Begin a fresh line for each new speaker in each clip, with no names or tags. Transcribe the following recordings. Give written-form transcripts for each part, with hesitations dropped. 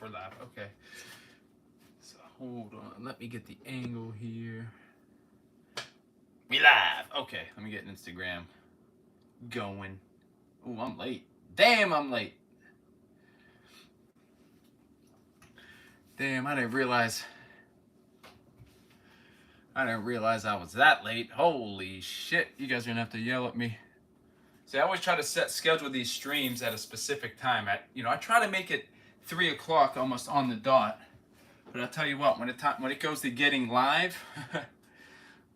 We're live. Okay. So hold on. Let me get the angle here. We live. Okay. Let me get Instagram going. Ooh, I'm late. Damn, I'm late. Damn, I didn't realize I was that late. Holy shit. You guys are gonna have to yell at me. See, I always try to schedule these streams at a specific time. I try to make it 3 o'clock almost on the dot. But I'll tell you what, when it goes to getting live,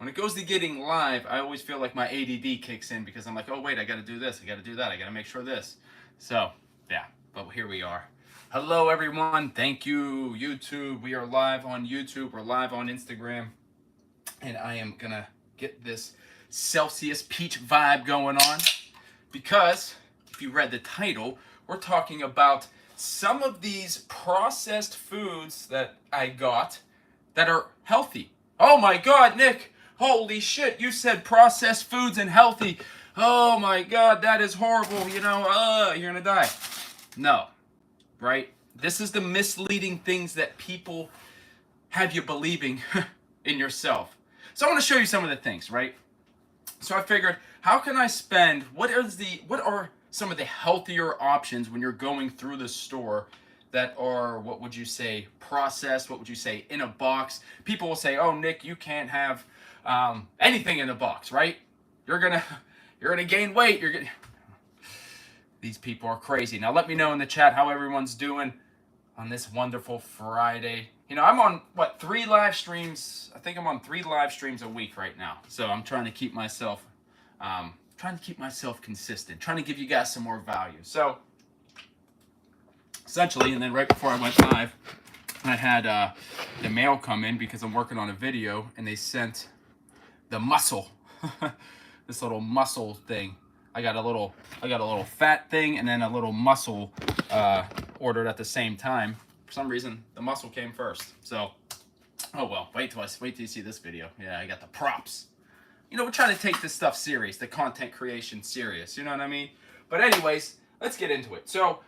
I always feel like my ADD kicks in because I'm like, oh wait, I got to do this, I got to do that, I got to make sure this. So yeah, but here we are. Hello everyone, thank you YouTube. We are live on YouTube, we're live on Instagram, and I am gonna get this Celsius peach vibe going on because if you read the title, we're talking about some of these processed foods that I got that are healthy. Oh my God, Nick, holy shit, you said processed foods and healthy. Oh my God, that is horrible, you're gonna die. No, right? This is the misleading things that people have you believing in yourself. So I want to show you some of the things, right? So I figured, how can I spend, what are some of the healthier options when you're going through the store that are, what would you say, processed, what would you say, in a box? People will say, oh, Nick, you can't have anything in a box, right? You're gonna gain weight. These people are crazy. Now let me know in the chat how everyone's doing on this wonderful Friday. I'm on, 3 live streams? I think I'm on 3 live streams a week right now. So I'm trying to keep myself consistent, trying to give you guys some more value. So essentially, and then right before I went live, I had the mail come in because I'm working on a video, and they sent the muscle, this little muscle thing. I got a little fat thing and then a little muscle ordered at the same time. For some reason, the muscle came first. So, oh well, wait till you see this video. Yeah, I got the props. We're trying to take this stuff serious, the content creation serious, you know what I mean? But anyways, let's get into it. So,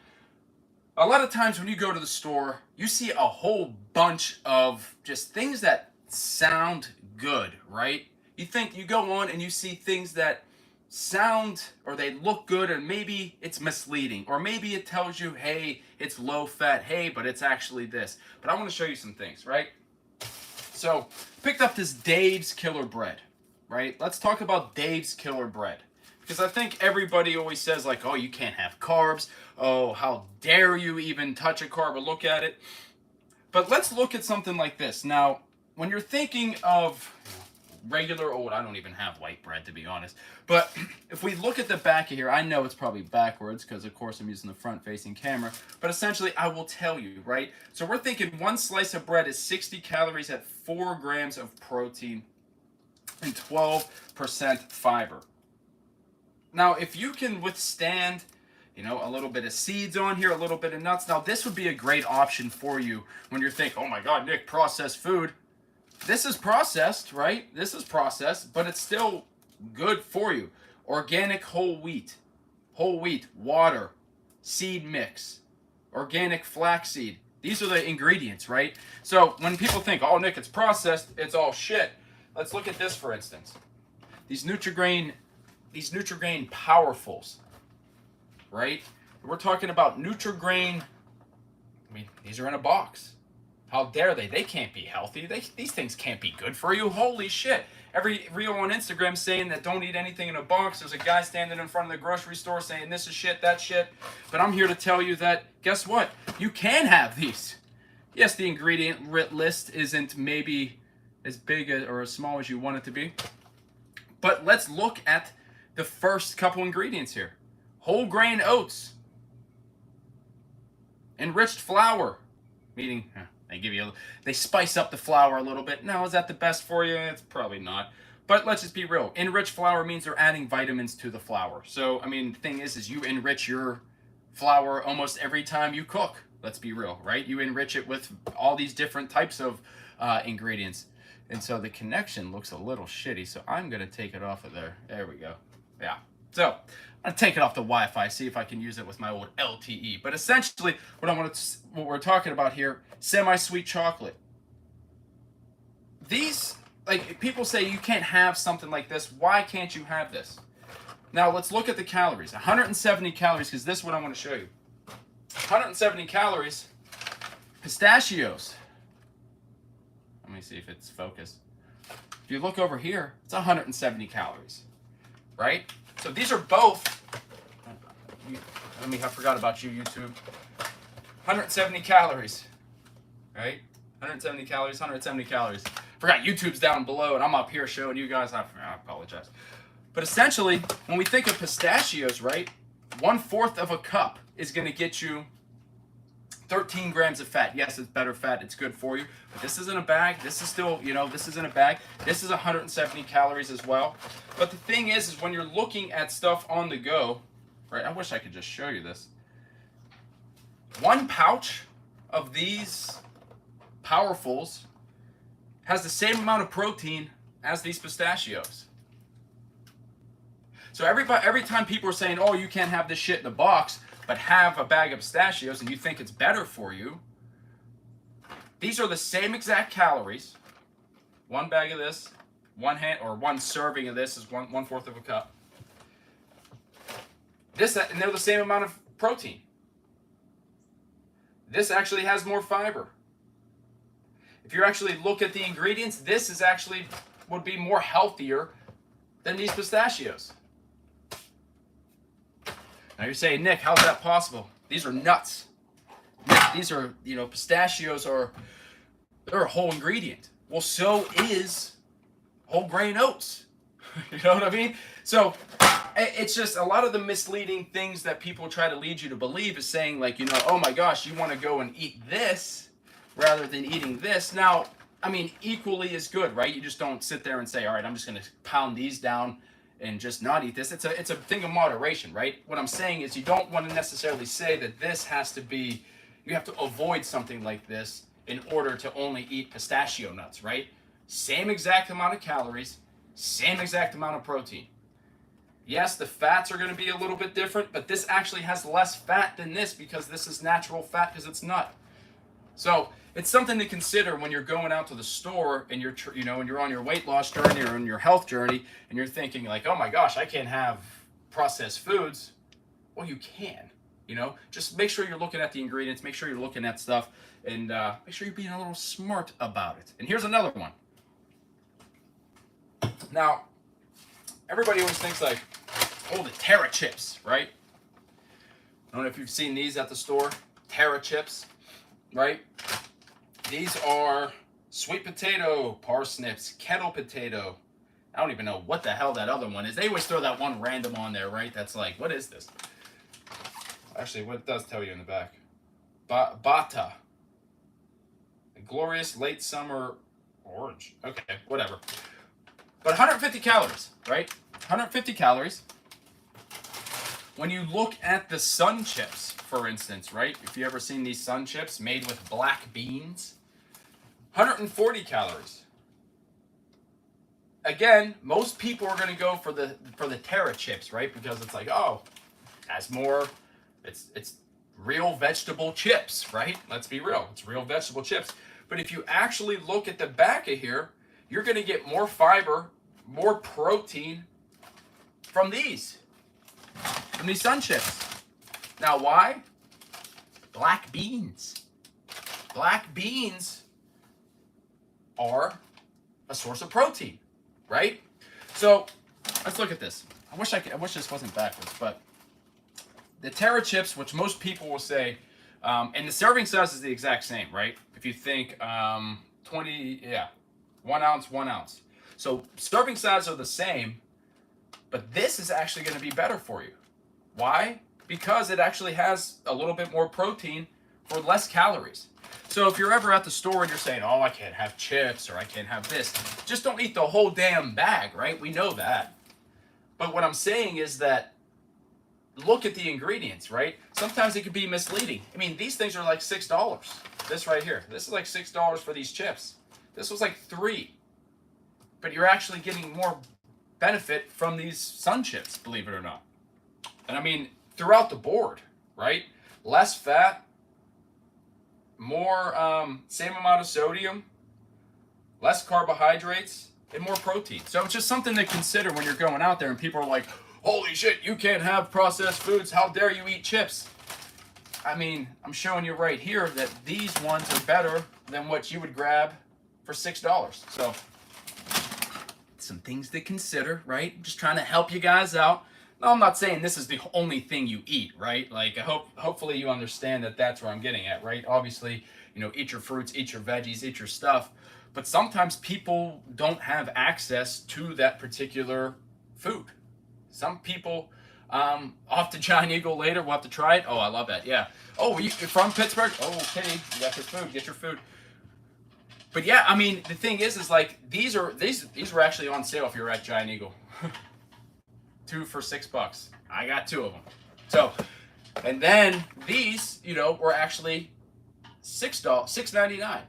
a lot of times when you go to the store, you see a whole bunch of just things that sound good, right? You go on and you see things that sound or they look good, and maybe it's misleading, or maybe it tells you, hey, it's low fat, hey, but it's actually this. But I want to show you some things, right? So picked up this Dave's Killer Bread, right? Let's talk about Dave's Killer Bread, because I think everybody always says like, oh, you can't have carbs, oh, how dare you even touch a carb or look at it. But let's look at something like this. Now when you're thinking of regular old, I don't even have white bread to be honest, but if we look at the back of here, I know it's probably backwards because of course I'm using the front facing camera, but essentially I will tell you, right? So we're thinking one slice of bread is 60 calories at 4 grams of protein and 12% fiber. Now if you can withstand a little bit of seeds on here, a little bit of nuts, now this would be a great option for you when you're thinking, oh my God, Nick, processed food. This is processed, right? This is processed, but it's still good for you. Organic whole wheat, water, seed mix, organic flaxseed. These are the ingredients, right? So when people think, oh, Nick, it's processed, it's all shit. Let's look at this, for instance. These Nutri-Grain Powerfuls, right? We're talking about Nutri-Grain. These are in a box. How dare they? They can't be healthy. These things can't be good for you. Holy shit. Every reel on Instagram saying that don't eat anything in a box. There's a guy standing in front of the grocery store saying this is shit, that shit. But I'm here to tell you that, guess what? You can have these. Yes, the ingredient list isn't maybe as big or as small as you want it to be. But let's look at the first couple ingredients here. Whole grain oats. Enriched flour. Meaning, they spice up the flour a little bit. Now, is that the best for you? It's probably not. But let's just be real. Enriched flour means they're adding vitamins to the flour. So, the thing is you enrich your flour almost every time you cook. Let's be real, right? You enrich it with all these different types of ingredients. And so the connection looks a little shitty. So I'm going to take it off of there. There we go. Yeah. So I'm gonna take it off the Wi-Fi, see if I can use it with my old LTE. But essentially, what we're talking about here, semi-sweet chocolate. These, like, people say you can't have something like this. Why can't you have this? Now let's look at the calories. 170 calories, because this is what I want to show you. 170 calories. Pistachios. Let me see if it's focused. If you look over here, it's 170 calories, right? So these are both, I forgot about you, YouTube. 170 calories, right? 170 calories, 170 calories. Forgot YouTube's down below and I'm up here showing you guys. I apologize. But essentially, when we think of pistachios, right? 1/4 of a cup is going to get you 13 grams of fat. Yes, it's better fat. It's good for you. But this isn't a bag. This is still, this isn't a bag. This is 170 calories as well. But the thing is when you're looking at stuff on the go, right? I wish I could just show you this. One pouch of these Powerfuls has the same amount of protein as these pistachios. So every time people are saying, oh, you can't have this shit in a box, but have a bag of pistachios and you think it's better for you, these are the same exact calories. One bag of this, one serving of this is 1/4 of a cup. And they're the same amount of protein. This actually has more fiber. If you actually look at the ingredients, this is actually would be more healthier than these pistachios. Now you're saying, Nick, how's that possible? These are nuts. Nick, these are, pistachios they're a whole ingredient. Well, so is whole grain oats. You know what I mean? So it's just a lot of the misleading things that people try to lead you to believe is saying like, oh my gosh, you want to go and eat this rather than eating this. Now, I mean, equally is good, right? You just don't sit there and say, all right, I'm just going to pound these down and just not eat this. It's a thing of moderation, right? What I'm saying is you don't want to necessarily say that this has to be, you have to avoid something like this in order to only eat pistachio nuts, right? Same exact amount of calories, same exact amount of protein. Yes, the fats are going to be a little bit different, but this actually has less fat than this because this is natural fat because it's nut. So it's something to consider when you're going out to the store and you're on your weight loss journey or on your health journey and you're thinking like, oh my gosh, I can't have processed foods. Well, you can, just make sure you're looking at the ingredients, make sure you're looking at stuff, and make sure you're being a little smart about it. And here's another one. Now, everybody always thinks like, oh, the Terra chips, right? I don't know if you've seen these at the store, Terra chips, right? These are sweet potato, parsnips, kettle potato. I don't even know what the hell that other one is. They always throw that one random on there, right? That's like, what is this? Actually, what it does tell you in the back. Bata. A glorious late summer orange. Okay, whatever. But 150 calories, right? 150 calories. When you look at the sun chips, for instance, right? If you ever seen these sun chips made with black beans, 140 calories. Again, most people are going to go for the Terra chips, right? Because it's like, oh, has more. It's real vegetable chips, right? Let's be real. It's real vegetable chips. But if you actually look at the back of here, you're going to get more fiber, more protein from these sun chips. Now, why? Black beans. Black beans are a source of protein, right? So let's look at this. I wish this wasn't backwards, but the Terra chips, which most people will say, and the serving size is the exact same, right? If you think 1 ounce, 1 ounce. So serving size are the same, but this is actually going to be better for you. Why? Because it actually has a little bit more protein for less calories. So if you're ever at the store and you're saying, oh, I can't have chips or I can't have this, just don't eat the whole damn bag, right? We know that. But what I'm saying is that look at the ingredients, right? Sometimes it can be misleading. I mean, these things are like $6. This right here. This is like $6 for these chips. This was like $3. But you're actually getting more benefit from these sun chips, believe it or not. And I mean, throughout the board, right? Less fat, more, same amount of sodium, less carbohydrates, and more protein. So it's just something to consider when you're going out there and people are like, holy shit, you can't have processed foods. How dare you eat chips? I mean, I'm showing you right here that these ones are better than what you would grab for $6. So some things to consider, right? Just trying to help you guys out. No, I'm not saying this is the only thing you eat, right? Like, hopefully you understand that that's where I'm getting at, right? Obviously, you know, eat your fruits, eat your veggies, eat your stuff. But sometimes people don't have access to that particular food. Some people, off to Giant Eagle later, we'll have to try it. Oh, I love that, yeah. Oh, you're from Pittsburgh? Oh, okay, you got your food, get your food. But yeah, I mean, the thing is like, these were actually on sale if you're at Giant Eagle. 2 for $6. I got 2 of them. So, and then these, you know, were actually $6.99.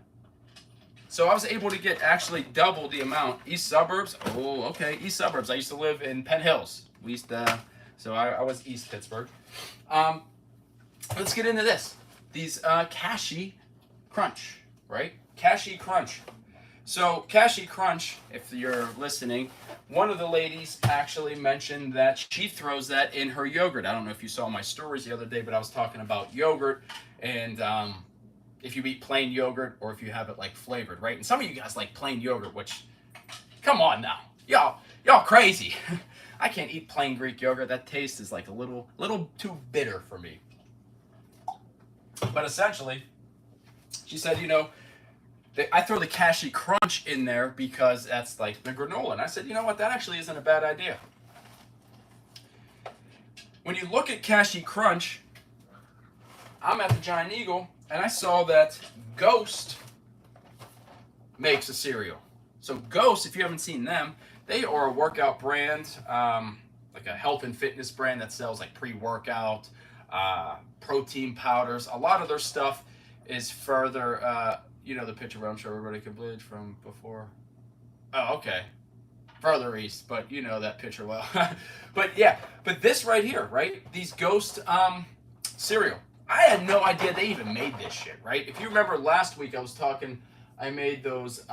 So I was able to get actually double the amount. East Suburbs. Oh, okay. East Suburbs. I used to live in Penn Hills. We used to, so I was East Pittsburgh. Let's get into this. These Cashy Crunch, right? Cashy Crunch. So Cashy Crunch, if you're listening, one of the ladies actually mentioned that she throws that in her yogurt. I don't know if you saw my stories the other day, but I was talking about yogurt and if you eat plain yogurt or if you have it like flavored, right? And some of you guys like plain yogurt, which, come on now, y'all crazy. I can't eat plain Greek yogurt. That taste is like a little too bitter for me. But essentially, she said, you know, I throw the Cashy Crunch in there because that's like the granola. And I said, you know what, that actually isn't a bad idea. When you look at Cashy Crunch, I'm at the Giant Eagle, and I saw that Ghost makes a cereal. So Ghost, if you haven't seen them, they are a workout brand, like a health and fitness brand that sells like pre-workout, protein powders. A lot of their stuff is further, you know the picture where I'm sure everybody can bridge from before. Oh, okay. Further east, but you know that picture well. But yeah, but this right here, right? These Ghost cereal. I had no idea they even made this shit, right? If you remember last week I was talking, I made those,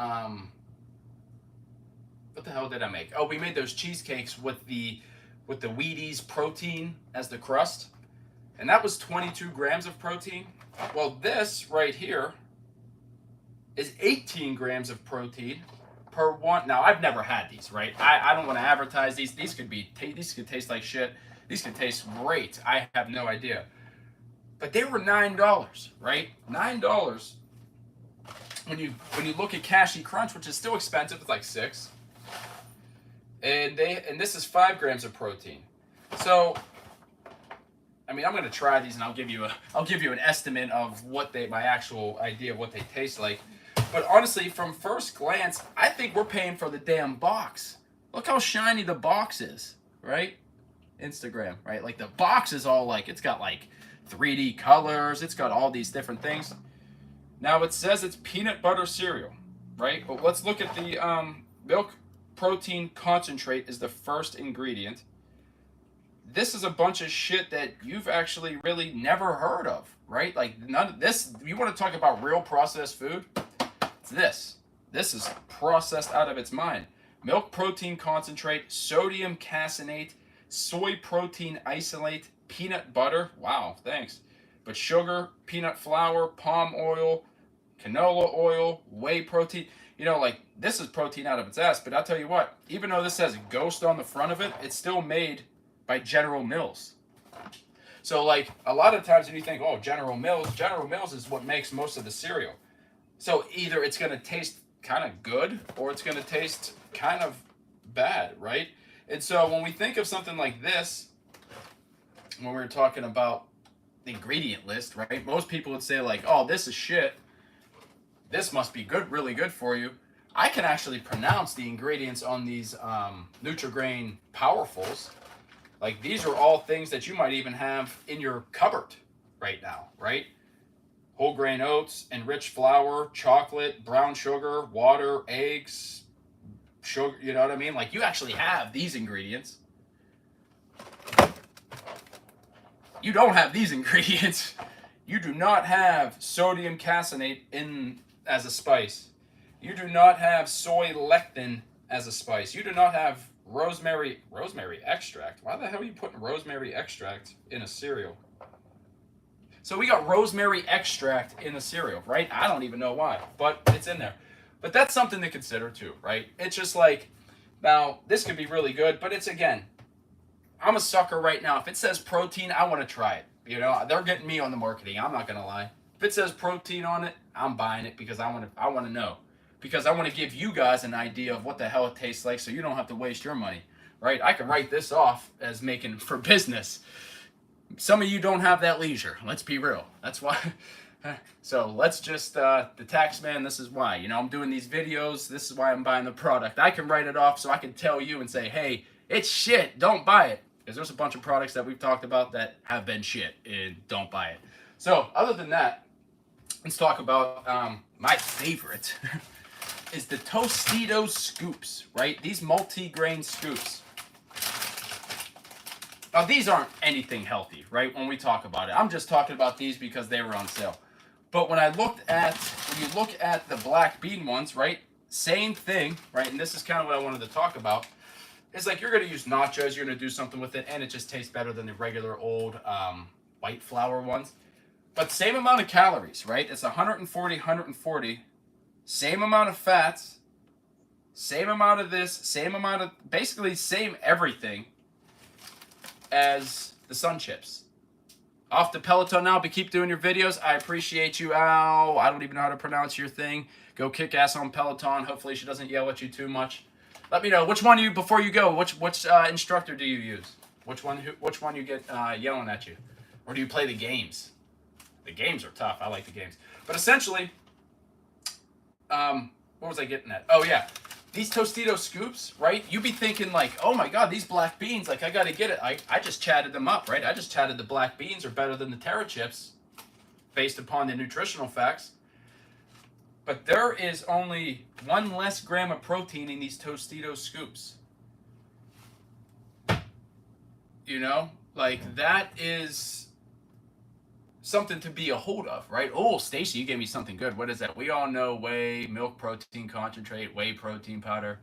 what the hell did I make? Oh, we made those cheesecakes with the Wheaties protein as the crust. And that was 22 grams of protein. Well, this right here is 18 grams of protein per one. Now, I've never had these, right? I don't want to advertise these. These could taste like shit. These could taste great. I have no idea. But they were $9, right? $9. When you look at Cashy Crunch, which is still expensive, it's like $6. And this is 5 grams of protein. So, I mean, I'm gonna try these, and I'll give you an estimate of what my actual idea of what they taste like. But honestly, from first glance, I think we're paying for the damn box. Look how shiny the box is, right? Instagram, right? Like the box is all like, it's got like 3D colors. It's got all these different things. Now it says it's peanut butter cereal, right? But let's look at the milk protein concentrate is the first ingredient. This is a bunch of shit that you've actually really never heard of, right? Like none of this. You want to talk about real processed food? It's this. This is processed out of its mind. Milk protein concentrate, sodium caseinate, soy protein isolate, peanut butter. Wow, thanks. But sugar, peanut flour, palm oil, canola oil, whey protein. You know, like, this is protein out of its ass. But I'll tell you what, even though this has Ghost on the front of it, it's still made by General Mills. So, like, a lot of times when you think, oh, General Mills is what makes most of the cereal. So either it's going to taste kind of good or it's going to taste kind of bad, right? And so when we think of something like this, when we're talking about the ingredient list, right? Most people would say like, oh, this is shit. This must be good, really good for you. I can actually pronounce the ingredients on these Nutri-Grain Powerfuls. Like, these are all things that you might even have in your cupboard right now, right? Whole grain oats, enriched flour, chocolate, brown sugar, water, eggs, sugar, you know what I mean? Like, you actually have these ingredients. you don't have these ingredients. You do not have sodium caseinate in as a spice. You do not have soy lecithin as a spice. You do not have rosemary extract. Why the hell are you putting rosemary extract in a cereal? So we got rosemary extract in the cereal, right? I don't even know why, but it's in there. But that's something to consider too, right? It's just like, now this could be really good, but it's, again, I'm a sucker right now. If it says protein, I want to try it. You know, they're getting me on the marketing. I'm not gonna lie. If it says protein on it, I'm buying it because I want to know, because I want to give you guys an idea of what the hell it tastes like, so you don't have to waste your money, right? I can write this off as making for business. Some of you don't have that leisure. Let's be real. That's why. So let's just, the tax man, this is why. You know, I'm doing these videos. This is why I'm buying the product. I can write it off so I can tell you and say, hey, it's shit. Don't buy it. Because there's a bunch of products that we've talked about that have been shit, and don't buy it. So other than that, let's talk about my favorite is the Tostitos scoops, right? These multi-grain scoops. Now, these aren't anything healthy, right? When we talk about it, I'm just talking about these because they were on sale. But when you look at the black bean ones, right? Same thing, right? And this is kind of what I wanted to talk about. It's like you're going to use nachos, you're going to do something with it, and it just tastes better than the regular old white flour ones. But same amount of calories, right? It's 140. Same amount of fats, same amount of this, same amount of, basically same everything as the Sun Chips. Off the Peloton now, but keep doing your videos. I appreciate you, Al. I don't even know how to pronounce your thing. Go kick ass on Peloton. Hopefully she doesn't yell at you too much. Let me know which one before you go. Which instructor do you use? Which one you get yelling at you, or do you play the games? The games are tough. I like the games. But essentially, what was I getting at? Oh yeah, these Tostitos scoops, right? You be thinking like, oh my god, these black beans, like I gotta get it. I just chatted them up, right? I just chatted the black beans are better than the Terra chips, based upon the nutritional facts. But there is only 1 less gram of protein in these Tostitos scoops. You know, like that is something to be a hold of, right? Oh, Stacy, you gave me something good. What is that? We all know whey, milk protein concentrate, whey protein powder.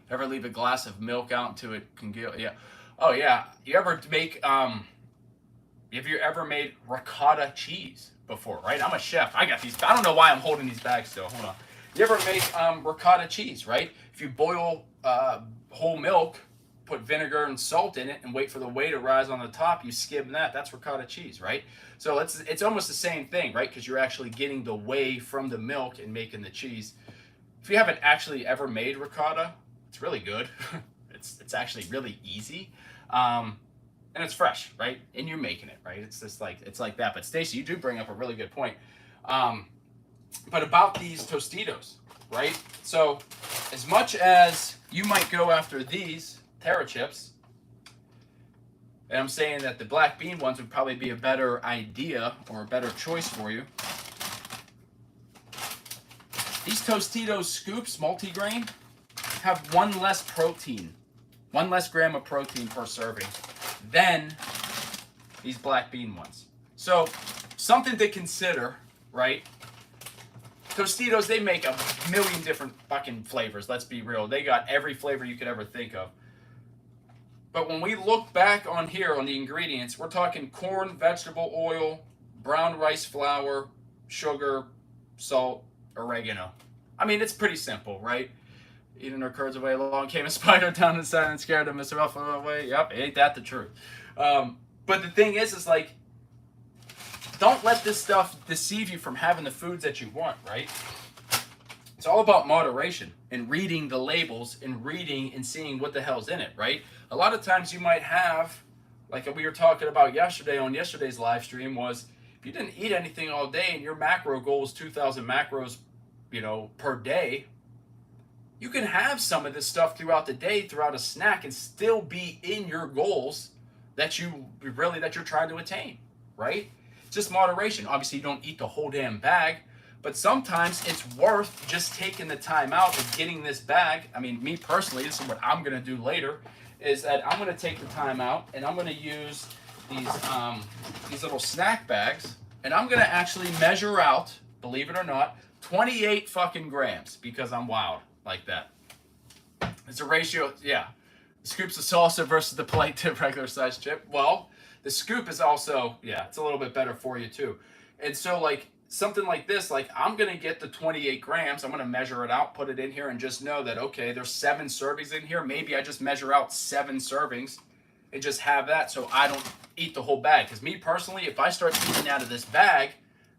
Ever leave a glass of milk out into it can get, yeah. Oh yeah. You ever make have you ever made ricotta cheese before, right? I'm a chef. I got these. I don't know why I'm holding these bags still. Hold on. You ever make ricotta cheese, right? If you boil whole milk, put vinegar and salt in it, and wait for the whey to rise on the top, you skim that. That's ricotta cheese, right? So it's almost the same thing, right? Because you're actually getting the whey from the milk and making the cheese. If you haven't actually ever made ricotta, it's really good. It's actually really easy. And it's fresh, right? And you're making it, right? It's just like, it's like that. But Stacy, you do bring up a really good point. But about these Tostitos, right? So as much as you might go after these Terra chips, and I'm saying that the black bean ones would probably be a better idea or a better choice for you. These Tostitos scoops, multigrain, have 1 less protein, 1 less gram of protein per serving than these black bean ones. So something to consider, right? Tostitos, they make a million different fucking flavors. Let's be real. They got every flavor you could ever think of. But when we look back on here on the ingredients, we're talking corn, vegetable oil, brown rice flour, sugar, salt, oregano. I mean, it's pretty simple, right? Eating our curds away, along came a spider down inside and scared him, Mr. Ruffalo away. Yep, ain't that the truth? But the thing is like, don't let this stuff deceive you from having the foods that you want, right? It's all about moderation and reading the labels and reading and seeing what the hell's in it, right? A lot of times you might have, like we were talking about yesterday on yesterday's live stream, was if you didn't eat anything all day and your macro goal is 2,000 macros, you know, per day, you can have some of this stuff throughout the day, throughout a snack, and still be in your goals that you're trying to attain, right? It's just moderation. Obviously, you don't eat the whole damn bag, but sometimes it's worth just taking the time out of getting this bag. I mean, me personally, this is what I'm going to do later, is that I'm going to take the time out and I'm going to use these little snack bags, and I'm gonna actually measure out, believe it or not, 28 fucking grams because I'm wild like that. It's a ratio, yeah. The scoops of salsa versus the plate tip regular size chip. Well, the scoop is also, yeah, it's a little bit better for you too. And so like something like this, like I'm gonna get the 28 grams, I'm gonna measure it out, put it in here, and just know that okay, there's 7 servings in here. Maybe I just measure out 7 servings and just have that so I don't eat the whole bag. Because me personally, if I start eating out of this bag,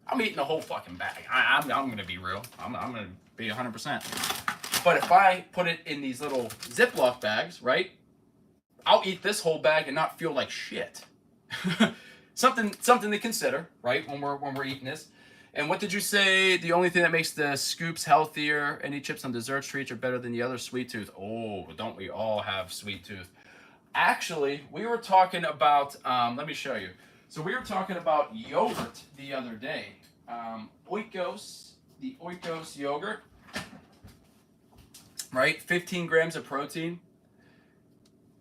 I'm eating the whole fucking bag. I'm gonna be real. I'm gonna be 100%. But if I put it in these little Ziploc bags, right, I'll eat this whole bag and not feel like shit. something to consider, right, when we're eating this. And what did you say? The only thing that makes the scoops healthier, any chips on dessert treats are better than the other, sweet tooth. Oh, don't we all have sweet tooth? Actually, we were talking about, let me show you. So we were talking about yogurt the other day. Oikos, the Oikos yogurt, right? 15 grams of protein.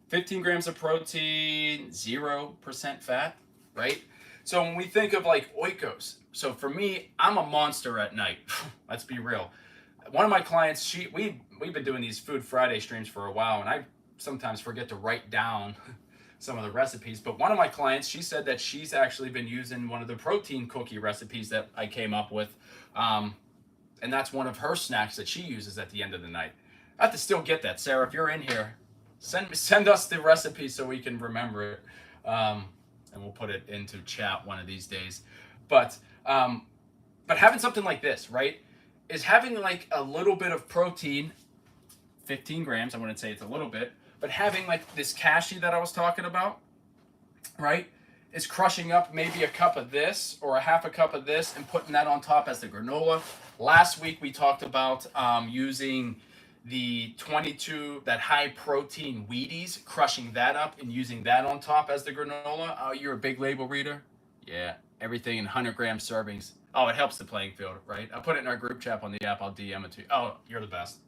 15 grams of protein, 0% fat, right? So when we think of like Oikos, so for me, I'm a monster at night. Let's be real. One of my clients, we've been doing these Food Friday streams for a while, and I sometimes forget to write down some of the recipes. But one of my clients, she said that she's actually been using one of the protein cookie recipes that I came up with, and that's one of her snacks that she uses at the end of the night. I have to still get that, Sarah. If you're in here, send us the recipe so we can remember it, and we'll put it into chat one of these days. But having something like this, right, is having like a little bit of protein, 15 grams. I wouldn't say it's a little bit, but having like this cashew that I was talking about, right, is crushing up maybe a cup of this or a half a cup of this and putting that on top as the granola. Last week we talked about using the 22, that high protein Wheaties, crushing that up and using that on top as the granola. Oh, you're a big label reader? Yeah, everything in 100 gram servings. Oh, it helps the playing field, right? I put it in our group chat on the app. I'll DM it to you. Oh, you're the best.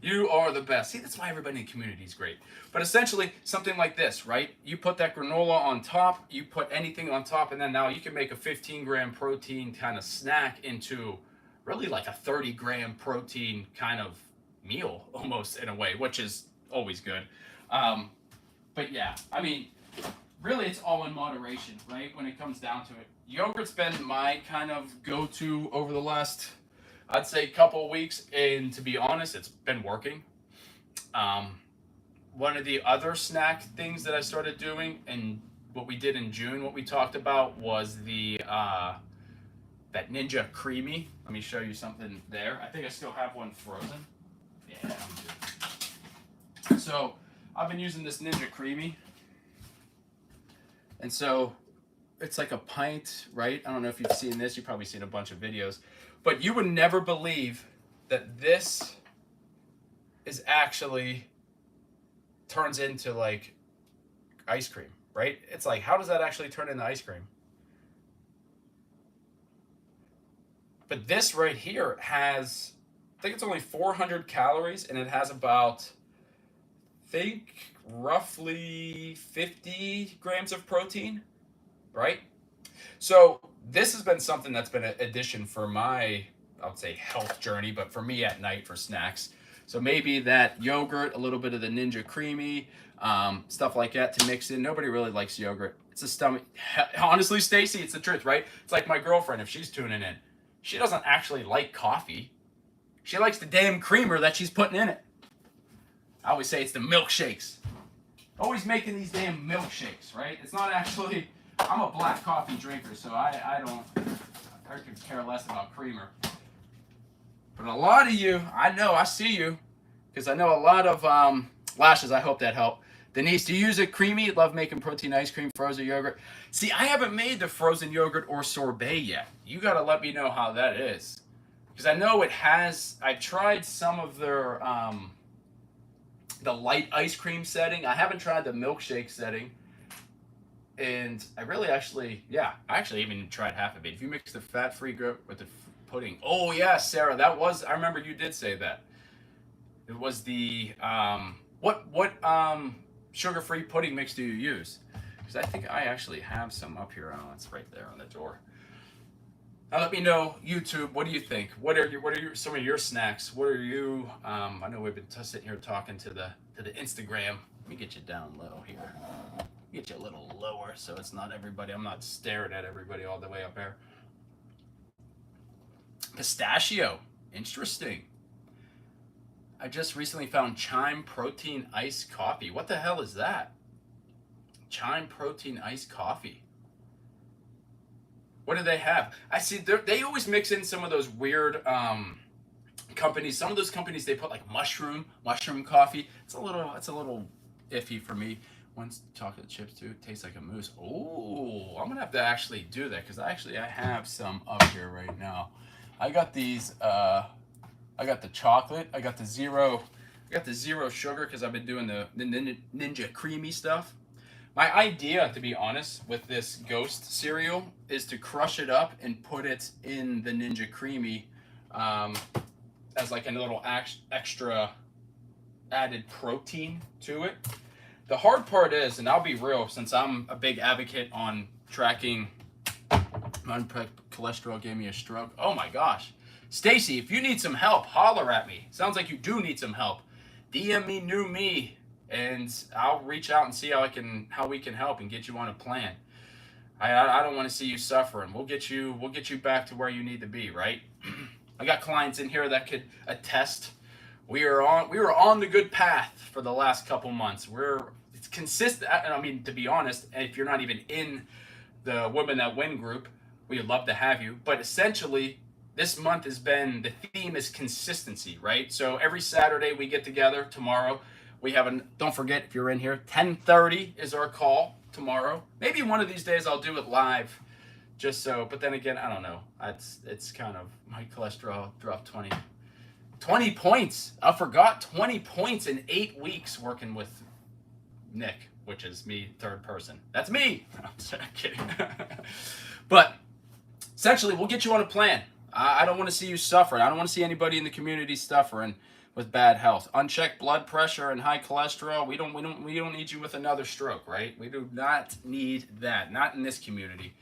You are the best. See, that's why everybody in the community is great. But essentially, something like this, right? You put that granola on top, you put anything on top, and then now you can make a 15 gram protein kind of snack into really like a 30 gram protein kind of meal almost in a way, which is always good. But yeah, I mean, really it's all in moderation, right? When it comes down to it. Yogurt's been my kind of go-to over the last, I'd say, couple of weeks, and to be honest, it's been working. One of the other snack things that I started doing, and what we did in June, what we talked about was the that Ninja Creamy. Let me show you something there. I think I still have one frozen. Yeah, I'm good. So I've been using this Ninja Creamy, and so it's like a pint, right? I don't know if you've seen this. You've probably seen a bunch of videos, but you would never believe that this is actually turns into like ice cream, right? It's like, how does that actually turn into ice cream? But this right here has, I think it's only 400 calories, and it has about, I think, roughly 50 grams of protein, right? So this has been something that's been an addition for my, I would say, health journey, but for me at night for snacks. So maybe that yogurt, a little bit of the Ninja Creamy, stuff like that to mix in. Nobody really likes yogurt. It's a stomach. Honestly, Stacy, it's the truth, right? It's like my girlfriend, if she's tuning in. She doesn't actually like coffee. She likes the damn creamer that she's putting in it. I always say it's the milkshakes. Always making these damn milkshakes, right? It's not actually, I'm a black coffee drinker, so I could care less about creamer. But a lot of you, I see you, because I know a lot of lashes, I hope that helped. Denise, do you use it creamy? Love making protein ice cream, frozen yogurt. See, I haven't made the frozen yogurt or sorbet yet. You got to let me know how that is. Because I know it has, I tried some of their, the light ice cream setting. I haven't tried the milkshake setting. And I really actually, yeah, I actually even tried half of it. If you mix the fat-free with the pudding. Oh, yeah, Sarah, that was, I remember you did say that. It was the, what sugar-free pudding mix do you use? because I think I actually have some up here. Oh, it's right there on the door. Now let me know, YouTube. What do you think? Some of your snacks? What are you? I know we've been sitting here talking to the Instagram. Let me get you down low here. Get you a little lower so it's not everybody. I'm not staring at everybody all the way up there. Pistachio, interesting. I just recently found Chime Protein Iced Coffee. What the hell is that? Chime Protein Iced Coffee. What do they have? I see they always mix in some of those weird companies. Some of those companies they put like mushroom coffee. It's a little iffy for me. Once chocolate chips too, it tastes like a mousse. Oh, I'm gonna have to actually do that because I have some up here right now. I got these. I got the chocolate. I got the zero sugar because I've been doing the Ninja Creamy stuff. My idea, to be honest, with this Ghost cereal is to crush it up and put it in the Ninja Creamy as like a little extra added protein to it. The hard part is, and I'll be real, since I'm a big advocate on tracking my cholesterol gave me a stroke. Oh my gosh. Stacy, if you need some help, holler at me. Sounds like you do need some help. DM me, new me, and I'll reach out and see how we can help and get you on a plan. I don't want to see you suffering. We'll get you back to where you need to be, right? I got clients in here that could attest. We were on the good path for the last couple months. It's consistent. I mean, to be honest, if you're not even in the Women That Win group, we'd love to have you. But essentially, this month has been, the theme is consistency, right? So every Saturday we get together. Tomorrow we have don't forget, if you're in here, 10:30 is our call tomorrow. Maybe one of these days I'll do it live, just so. But then again, I don't know. It's kind of, my cholesterol dropped 20 points. I forgot 20 points in 8 weeks working with Nick, which is me, third person. That's me. I'm kidding. But essentially, we'll get you on a plan. I don't want to see you suffering. I don't want to see anybody in the community suffering with bad health, unchecked blood pressure, and high cholesterol. We don't need you with another stroke, right? We do not need that. Not in this community.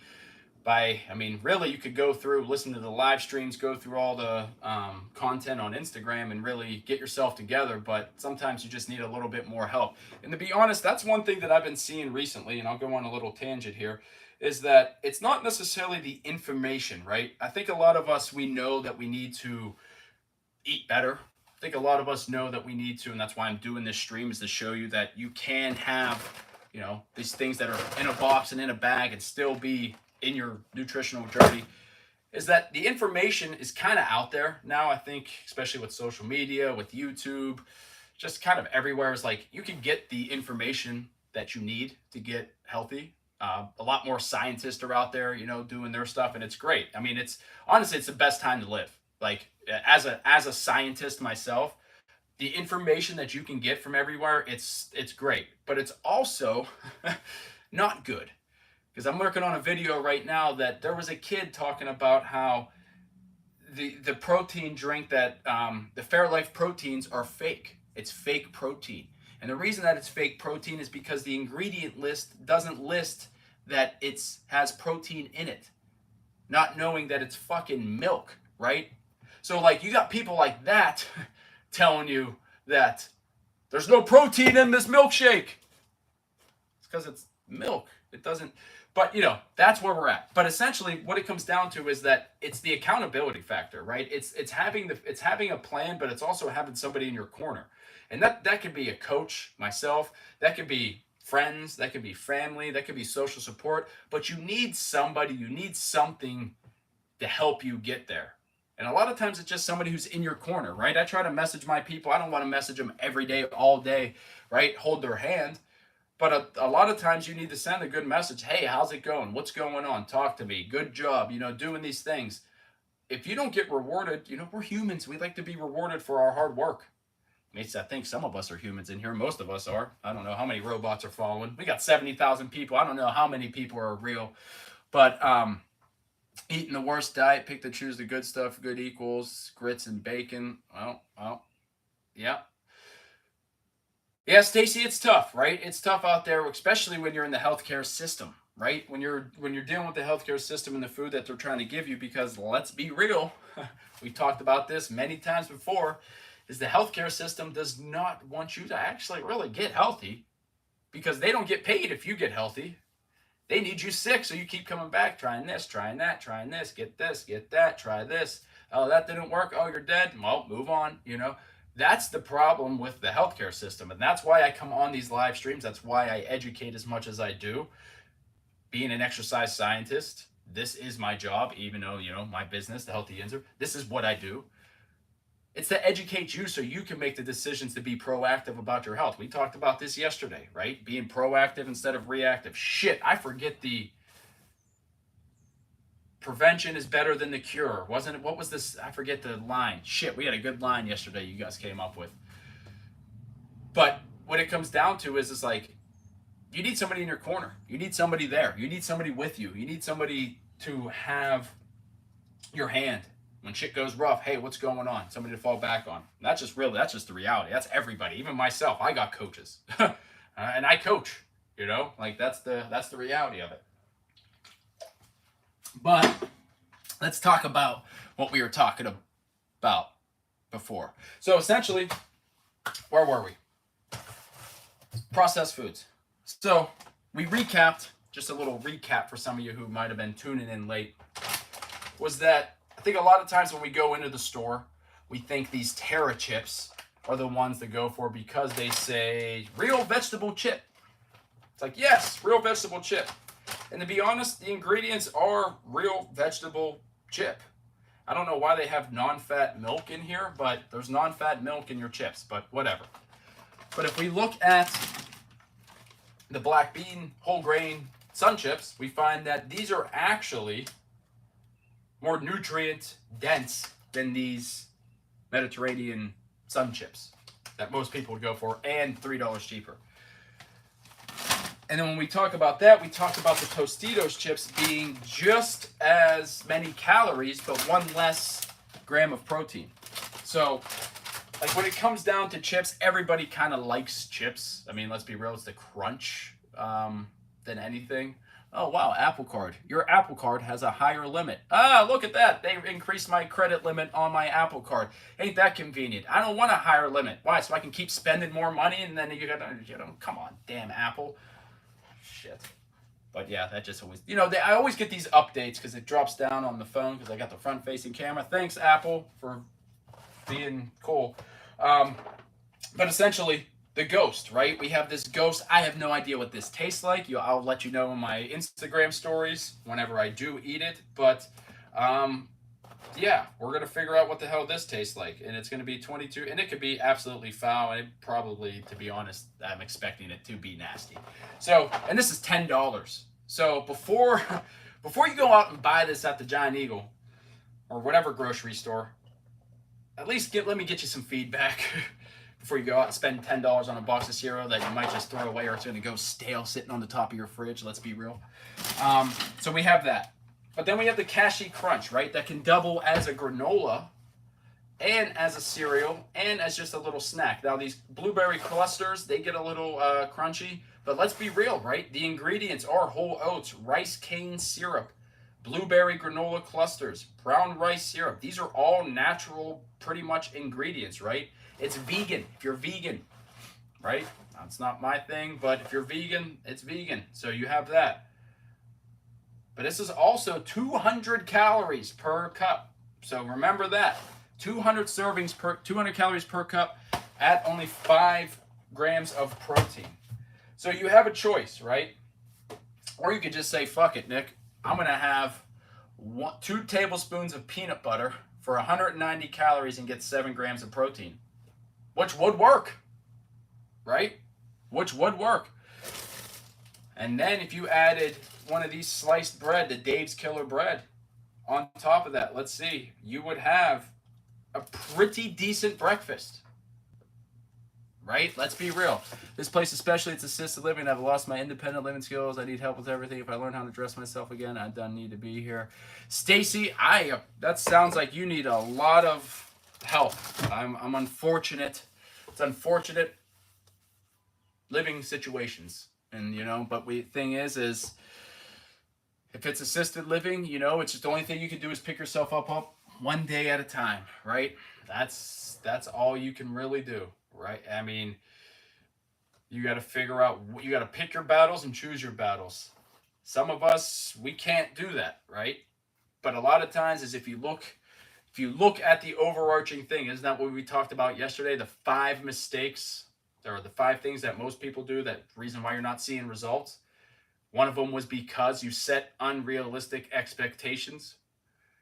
Really, you could go through, listen to the live streams, go through all the content on Instagram, and really get yourself together. But sometimes you just need a little bit more help. And to be honest, that's one thing that I've been seeing recently. And I'll go on a little tangent here. Is that it's not necessarily the information, right? I think a lot of us, we know that we need to eat better. I think a lot of us know that we need to, and that's why I'm doing this stream, is to show you that you can have, these things that are in a box and in a bag and still be in your nutritional journey. Is that the information is kind of out there now, I think, especially with social media, with YouTube, just kind of everywhere. Is like you can get the information that you need to get healthy. A lot more scientists are out there, doing their stuff, and it's great. I mean, it's honestly, it's the best time to live. Like as a scientist myself, the information that you can get from everywhere, it's great, but it's also not good. Because I'm working on a video right now that there was a kid talking about how the protein drink that the Fairlife proteins are fake. It's fake protein. And the reason that it's fake protein is because the ingredient list doesn't list that it has protein in it, not knowing that it's fucking milk, right? So like you got people like that telling you that there's no protein in this milkshake. It's because it's milk. It doesn't, but that's where we're at. But essentially what it comes down to is that it's the accountability factor, right? It's having a plan, but it's also having somebody in your corner. And that could be a coach, myself, that could be friends, that could be family, that could be social support, but you need somebody, you need something to help you get there. And a lot of times it's just somebody who's in your corner, right? I try to message my people. I don't want to message them every day, all day, right? Hold their hand. But a lot of times you need to send a good message. Hey, how's it going? What's going on? Talk to me. Good job, doing these things. If you don't get rewarded, we're humans. We like to be rewarded for our hard work. I think some of us are humans in here. Most of us are. I don't know how many robots are following. We got 70,000 people. I don't know how many people are real. But eating the worst diet, pick to choose the good stuff, good equals, grits and bacon. Well, yeah. Yeah, Stacy, it's tough, right? It's tough out there, especially when you're in the healthcare system, right? When you're dealing with the healthcare system and the food that they're trying to give you, because let's be real, we talked about this many times before, is the healthcare system does not want you to actually really get healthy because they don't get paid if you get healthy. They need you sick, so you keep coming back, trying this, trying that, trying this, get that, try this. Oh, that didn't work. Oh, you're dead. Well, move on. That's the problem with the healthcare system, and that's why I come on these live streams. That's why I educate as much as I do. Being an exercise scientist, this is my job. Even though my business, the Healthy Yinzer, this is what I do. It's to educate you so you can make the decisions to be proactive about your health. We talked about this yesterday, right? Being proactive instead of reactive. Shit, I forget the prevention is better than the cure. Wasn't it? What was this? I forget the line. Shit, we had a good line yesterday you guys came up with. But what it comes down to is like, you need somebody in your corner. You need somebody there. You need somebody with you. You need somebody to have your hand when shit goes rough. Hey, what's going on? Somebody to fall back on. That's just the reality. That's everybody. Even myself. I got coaches, and I coach. Like that's the reality of it. But let's talk about what we were talking about before. So essentially, where were we? Processed foods. So we recapped, just a little recap for some of you who might have been tuning in late, was that I think a lot of times when we go into the store, we think these Terra chips are the ones to go for because they say real vegetable chip. It's like, yes, real vegetable chip. And to be honest, the ingredients are real vegetable chip. I don't know why they have non-fat milk in here, but there's non-fat milk in your chips, but whatever. But if we look at the black bean, whole grain sun chips, we find that these are actually more nutrient dense than these Mediterranean sun chips that most people would go for, and $3 cheaper. And then when we talk about that, we talk about the Tostitos chips being just as many calories, but one less gram of protein. So, like when it comes down to chips, everybody kind of likes chips. I mean, let's be real, it's the crunch than anything. Oh, wow, Apple Card. Your Apple Card has a higher limit. Ah, look at that. They increased my credit limit on my Apple Card. Ain't that convenient? I don't want a higher limit. Why? So I can keep spending more money and then you gotta, come on, damn Apple. Shit. But yeah, that just always, I always get these updates because it drops down on the phone because I got the front-facing camera. Thanks, Apple, for being cool. But essentially, the ghost, right? We have this ghost. I have no idea what this tastes like. I'll let you know in my Instagram stories whenever I do eat it. But yeah, we're going to figure out what the hell this tastes like. And it's going to be 22, and it could be absolutely foul. And it probably, to be honest, I'm expecting it to be nasty. So, and this is $10. So before you go out and buy this at the Giant Eagle or whatever grocery store, at least let me get you some feedback before you go out and spend $10 on a box of cereal that you might just throw away or it's going to go stale sitting on the top of your fridge. Let's be real. So we have that. But then we have the Cashy Crunch, right? That can double as a granola and as a cereal and as just a little snack. Now, these blueberry clusters, they get a little crunchy. But let's be real, right? The ingredients are whole oats, rice cane syrup, blueberry granola clusters, brown rice syrup. These are all natural, pretty much ingredients, right? It's vegan if you're vegan, right? That's not my thing, but if you're vegan, it's vegan. So you have that. But this is also 200 calories per cup. So remember that. 200 calories per cup at only 5 grams of protein. So you have a choice, right? Or you could just say, fuck it, Nick. I'm going to have 2 tablespoons of peanut butter for 190 calories and get 7 grams of protein. Which would work, right? Which would work. And then if you added one of these sliced bread, the Dave's Killer Bread, on top of that, let's see, you would have a pretty decent breakfast. Right? Let's be real. This place, especially, it's assisted living. I've lost my independent living skills. I need help with everything. If I learn how to dress myself again, I don't need to be here. Stacy, that sounds like you need a lot of help. I'm unfortunate. It's unfortunate. living situations. And, you know, but thing is if it's assisted living, you know, it's just the only thing you can do is pick yourself up one day at a time, right? That's all you can really do, right? I mean, you got to figure out, you got to pick your battles and choose your battles. Some of us, we can't do that, right? But a lot of times is if you look at the overarching thing, isn't that what we talked about yesterday? The 5 mistakes, or the 5 things that most people do, that reason why you're not seeing results. One of them was because you set unrealistic expectations.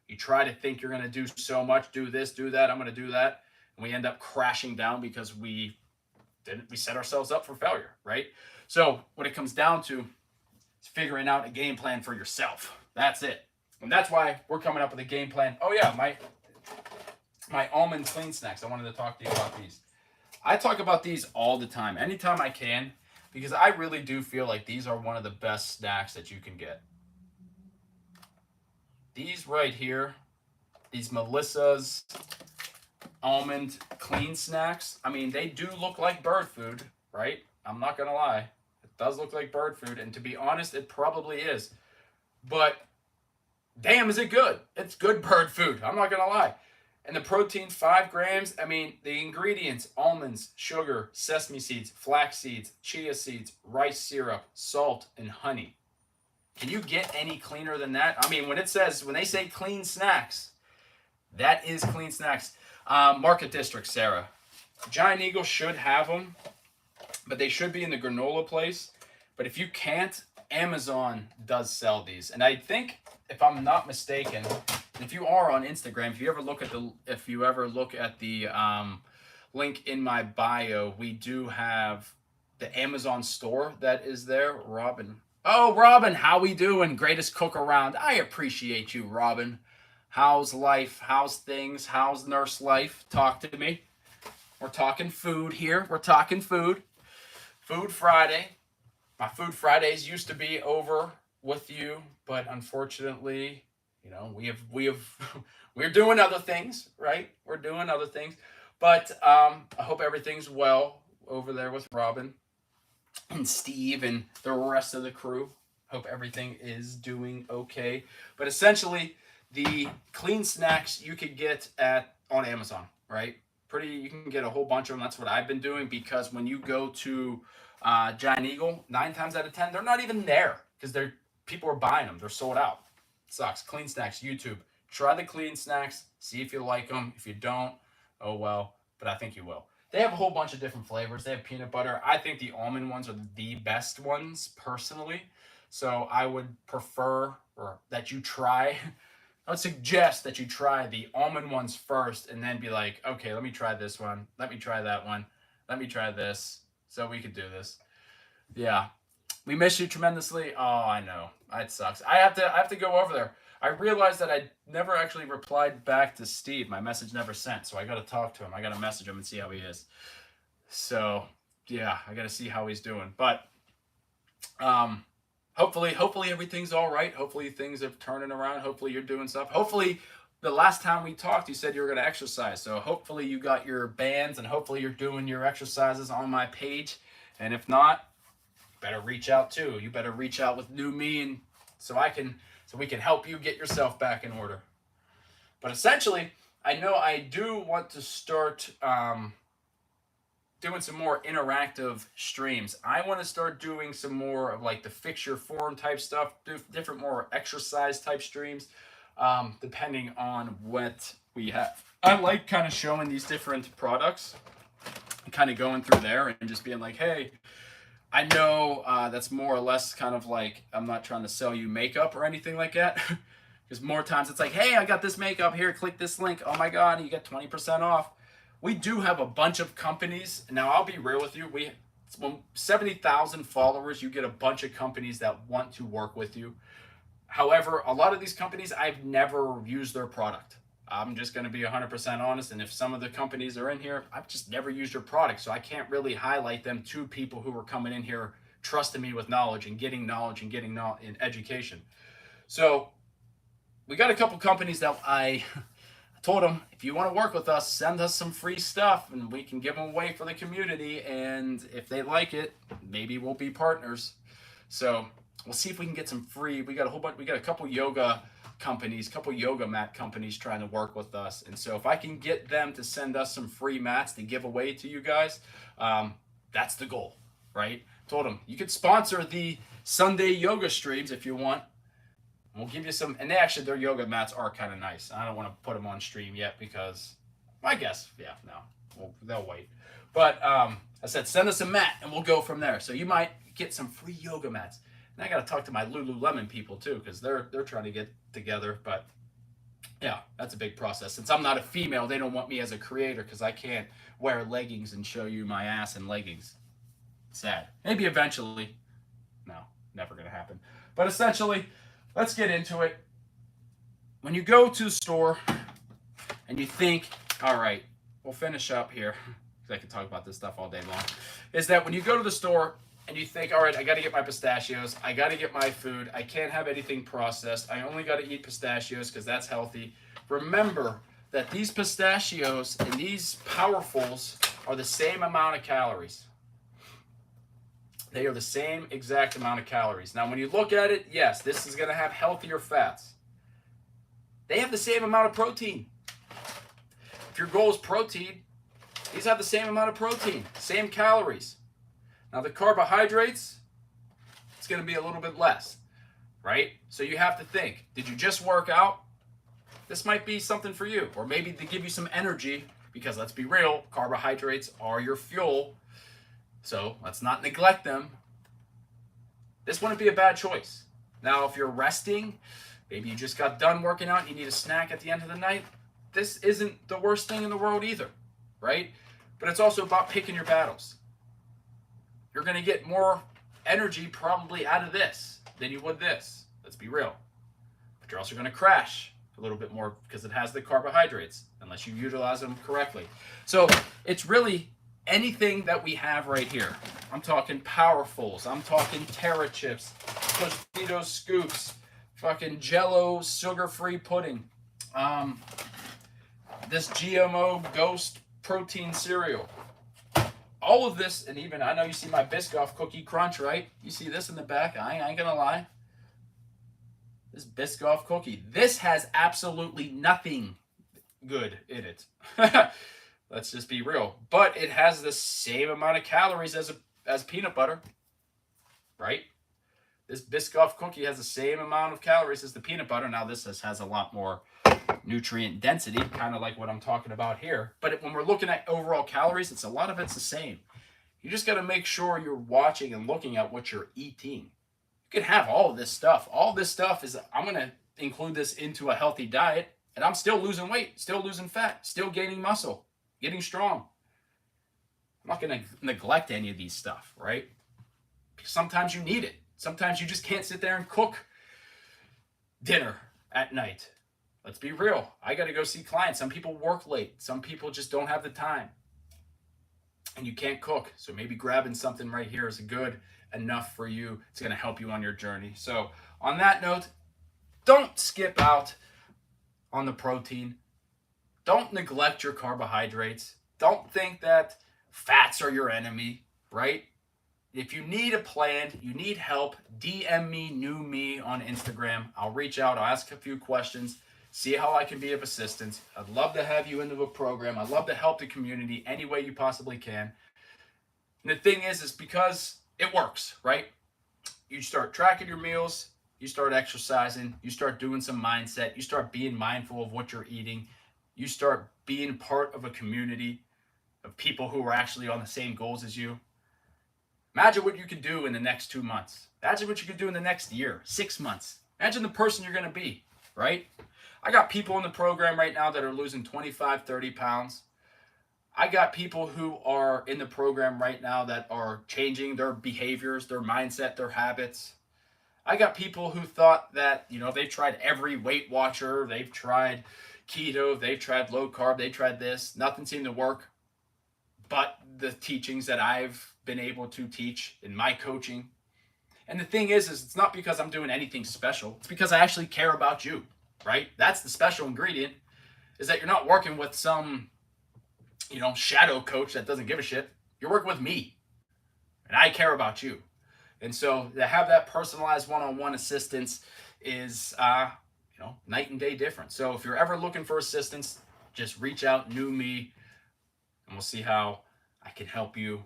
You try to think you're going to do so much, do this, do that, I'm going to do that. And we end up crashing down because we set ourselves up for failure, right? So what it comes down to is figuring out a game plan for yourself. That's it. And that's why we're coming up with a game plan. Oh yeah, my almond clean snacks. I wanted to talk to you about these. I talk about these all the time, anytime I can, because I really do feel like these are one of the best snacks that you can get. These right here, these Melissa's almond clean snacks. I mean, they do look like bird food, right? I'm not gonna lie. It does look like bird food, and to be honest, it probably is. But damn, is it good? It's good bird food. I'm not gonna lie. And the protein, 5 grams. I mean, the ingredients: almonds, sugar, sesame seeds, flax seeds, chia seeds, rice syrup, salt, and honey. Can you get any cleaner than that? I mean, when they say clean snacks, that is clean snacks. Market District, Sarah. Giant Eagle should have them, but they should be in the granola place. But if you can't, Amazon does sell these. And I think, if I'm not mistaken, if you are on Instagram, if you ever look at the link in my bio, we do have the Amazon store that is there. Robin. Oh, Robin, how we doing? Greatest cook around. I appreciate you, Robin. How's life? How's things? How's nurse life? Talk to me. We're talking food here. We're talking food. Food Friday. My Food Fridays used to be over with you, but unfortunately, you know, we're doing other things, right? We're doing other things. But I hope everything's well over there with Robin and Steve and the rest of the crew. Hope everything is doing okay. But essentially, the clean snacks you could get on Amazon, right? You can get a whole bunch of them. That's what I've been doing, because when you go to Giant Eagle, 9 times out of 10, they're not even there because people are buying them. They're sold out. It sucks. Clean snacks, YouTube. Try the clean snacks. See if you like them. If you don't, oh well. But I think you will. They have a whole bunch of different flavors. They have peanut butter. I think the almond ones are the best ones, personally. So I would prefer that you try. I would suggest that you try the almond ones first and then be like, okay, let me try this one. Let me try that one. Let me try this. So we could do this. Yeah. We miss you tremendously. Oh, I know. It sucks. I have to go over there. I realized that I never actually replied back to Steve. My message never sent, so I got to talk to him. I got to message him and see how he is. So, yeah, I got to see how he's doing. But hopefully everything's all right. Hopefully things are turning around. Hopefully you're doing stuff. Hopefully the last time we talked, you said you were going to exercise. So hopefully you got your bands, and hopefully you're doing your exercises on my page. And if not, you better reach out too. You better reach out with new me, and so we can help you get yourself back in order. But essentially, I know I do want to start doing some more interactive streams. I want to start doing some more of like the fix your form type stuff, different more exercise type streams, depending on what we have. I like kind of showing these different products, kind of going through there and just being like, hey, I know that's more or less kind of like, I'm not trying to sell you makeup or anything like that. Because more times it's like, hey, I got this makeup here, click this link. Oh my God, you get 20% off. We do have a bunch of companies. Now, I'll be real with you. 70,000 followers, you get a bunch of companies that want to work with you. However, a lot of these companies, I've never used their product. I'm just going to be 100% honest. And if some of the companies are in here, I've just never used their product. So I can't really highlight them to people who are coming in here, trusting me with knowledge and getting knowledge in education. So we got a couple companies that I told them, if you want to work with us, send us some free stuff and we can give them away for the community. And if they like it, maybe we'll be partners. So we'll see if we can get some free. We got a couple yoga companies, couple yoga mat companies trying to work with us. And so if I can get them to send us some free mats to give away to you guys, that's the goal, right? Told them you could sponsor the Sunday yoga streams if you want. We'll give you some, and their yoga mats are kind of nice. I don't want to put them on stream yet because I guess, yeah, no, they'll wait. But I said, send us a mat and we'll go from there. So you might get some free yoga mats. And I got to talk to my Lululemon people too, because they're trying to get together. But yeah, that's a big process. Since I'm not a female, they don't want me as a creator because I can't wear leggings and show you my ass in leggings. Sad. Maybe eventually. No, never going to happen. But essentially, let's get into it. When you go to the store and you think, all right, we'll finish up here, because I could talk about this stuff all day long, is that when you go to the store and you think, all right, I got to get my pistachios, I got to get my food, I can't have anything processed, I only got to eat pistachios because that's healthy. Remember that these pistachios and these Powerfuls are the same amount of calories. They are the same exact amount of calories. Now, when you look at it, yes, this is going to have healthier fats. They have the same amount of protein. If your goal is protein, these have the same amount of protein, same calories. Now, the carbohydrates, it's going to be a little bit less, right? So you have to think, did you just work out? This might be something for you. Or maybe to give you some energy, because let's be real, carbohydrates are your fuel. So let's not neglect them. This wouldn't be a bad choice. Now, if you're resting, maybe you just got done working out and you need a snack at the end of the night, this isn't the worst thing in the world either, right? But it's also about picking your battles. You're going to get more energy probably out of this than you would this. Let's be real. But you're also going to crash a little bit more because it has the carbohydrates, unless you utilize them correctly. So it's really anything that we have right here. I'm talking Powerfuls. I'm talking Terra chips, Tostitos scoops, fucking Jello sugar-free pudding. This GMO Ghost protein cereal. All of this, and even I know you see my Biscoff cookie crunch, right? You see this in the back. I ain't gonna lie. This Biscoff cookie. This has absolutely nothing good in it. Let's just be real. But it has the same amount of calories as peanut butter, right? This Biscoff cookie has the same amount of calories as the peanut butter. Now, this has a lot more nutrient density, kind of like what I'm talking about here. But when we're looking at overall calories, a lot of it's the same. You just got to make sure you're watching and looking at what you're eating. You can have all of this stuff. All this stuff is, I'm going to include this into a healthy diet, and I'm still losing weight, still losing fat, still gaining muscle. Getting strong. I'm not going to neglect any of these stuff, right? Because sometimes you need it. Sometimes you just can't sit there and cook dinner at night. Let's be real. I got to go see clients. Some people work late. Some people just don't have the time. And you can't cook. So maybe grabbing something right here is good enough for you. It's going to help you on your journey. So on that note, don't skip out on the protein. Don't neglect your carbohydrates. Don't think that fats are your enemy, right? If you need a plan, you need help, DM me, new me on Instagram. I'll reach out. I'll ask a few questions, see how I can be of assistance. I'd love to have you into a program. I'd love to help the community any way you possibly can. And the thing is because it works, right? You start tracking your meals, you start exercising, you start doing some mindset, you start being mindful of what you're eating. You start being part of a community of people who are actually on the same goals as you. Imagine what you could do in the next 2 months. Imagine what you could do in the next year, 6 months. Imagine the person you're going to be, right? I got people in the program right now that are losing 25, 30 pounds. I got people who are in the program right now that are changing their behaviors, their mindset, their habits. I got people who thought that, they've tried every Weight Watcher, they've tried keto, they've tried low carb, they tried this. Nothing seemed to work. But the teachings that I've been able to teach in my coaching. And the thing is it's not because I'm doing anything special. It's because I actually care about you, right? That's the special ingredient, is that you're not working with some, shadow coach that doesn't give a shit. You're working with me, and I care about you. And so to have that personalized one-on-one assistance is, night and day difference. So if you're ever looking for assistance, just reach out, new me, and we'll see how I can help you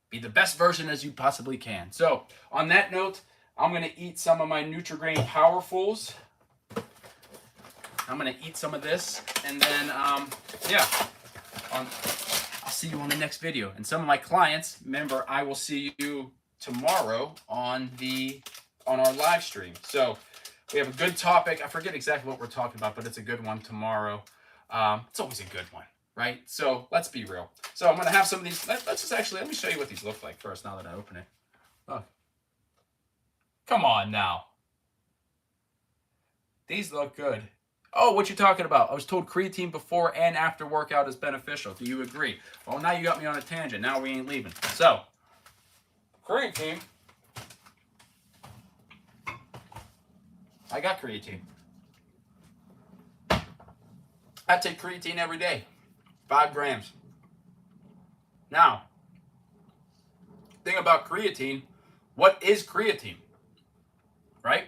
be the best version as you possibly can. So on that note, I'm going to eat some of my Nutri-Grain Powerfuls. I'm going to eat some of this, and then, I'll see you on the next video. And some of my clients, remember, I will see you tomorrow on our live stream. So we have a good topic. I forget exactly what we're talking about, but it's a good one tomorrow. It's always a good one, right? So let's be real. So I'm going to have some of these. Let me show you what these look like first now that I open it. Oh. Come on now. These look good. Oh, what you talking about? I was told creatine before and after workout is beneficial. Do you agree? Well, now you got me on a tangent. Now we ain't leaving. So, creatine. I got creatine. I take creatine every day. 5 grams. Now, thing about creatine, what is creatine? Right?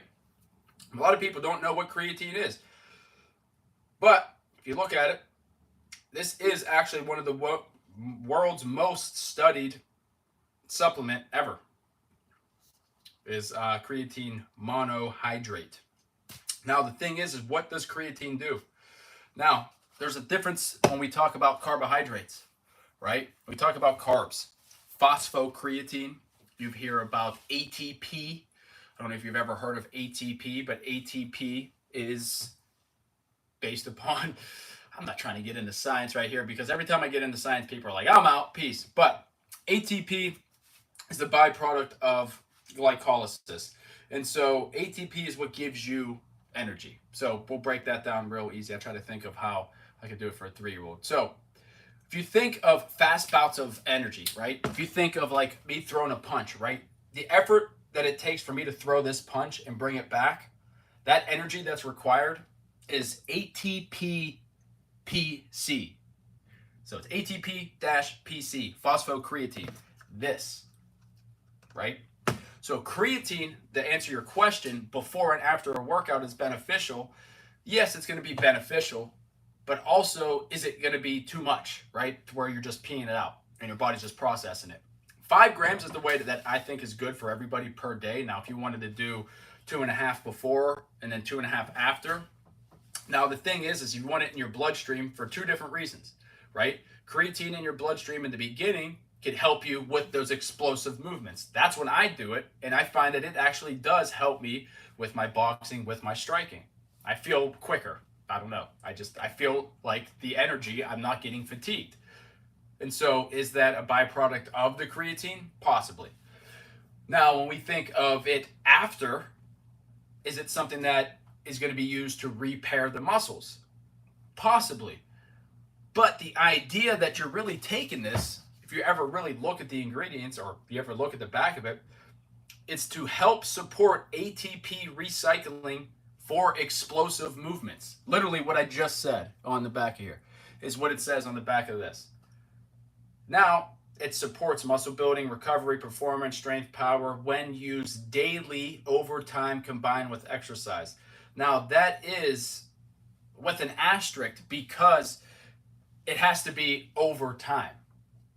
A lot of people don't know what creatine is. But if you look at it, this is actually one of the world's most studied supplement ever. Is creatine monohydrate. Now the thing is what does creatine do? Now there's a difference when we talk about carbohydrates, right? We talk about carbs. Phosphocreatine. You hear about ATP. I don't know if you've ever heard of ATP, but ATP is based upon, I'm not trying to get into science right here because every time I get into science, people are like, I'm out, peace. But ATP is the byproduct of glycolysis. And so ATP is what gives you energy. So we'll break that down real easy. I try to think of how I could do it for a 3-year-old. So if you think of fast bouts of energy, right? If you think of like me throwing a punch, right? The effort that it takes for me to throw this punch and bring it back, that energy that's required is ATP-PC. So it's ATP-PC, phosphocreatine. This, right? So creatine, to answer your question, before and after a workout is beneficial. Yes, it's going to be beneficial, but also is it going to be too much, right? To where you're just peeing it out and your body's just processing it. 5 grams is the way that I think is good for everybody per day. Now, if you wanted to do 2.5 before and then 2.5 after. Now, the thing is you want it in your bloodstream for 2 different reasons, right? Creatine in your bloodstream in the beginning can help you with those explosive movements. That's when I do it, and I find that it actually does help me with my boxing, with my striking. I feel quicker. I don't know. I feel like the energy, I'm not getting fatigued. And so is that a byproduct of the creatine? Possibly. Now, when we think of it after, is it something that is going to be used to repair the muscles? Possibly. But the idea that you're really taking this, if you ever really look at the ingredients or if you ever look at the back of it, it's to help support ATP recycling for explosive movements. Literally what I just said on the back of here is what it says on the back of this. Now, it supports muscle building, recovery, performance, strength, power when used daily over time combined with exercise. Now, that is with an asterisk because it has to be over time.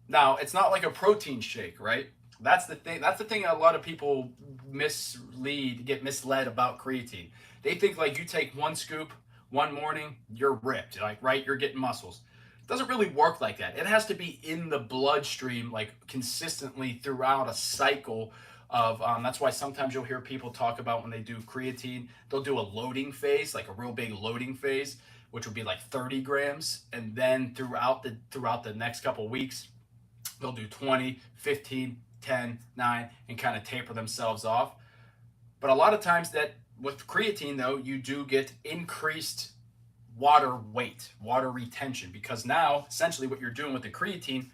Now, it's not like a protein shake, right? That's the thing. That's the thing a lot of people get misled about creatine. They think like you take 1 scoop one morning, you're ripped, like, right? You're getting muscles. It doesn't really work like that. It has to be in the bloodstream like consistently throughout a cycle of, that's why sometimes you'll hear people talk about when they do creatine, they'll do a loading phase, like a real big loading phase, which would be like 30 grams. And then throughout the next couple of weeks, they'll do 20, 15, 10, 9, and kind of taper themselves off. But a lot of times that with creatine though, you do get increased water weight, water retention, because now essentially what you're doing with the creatine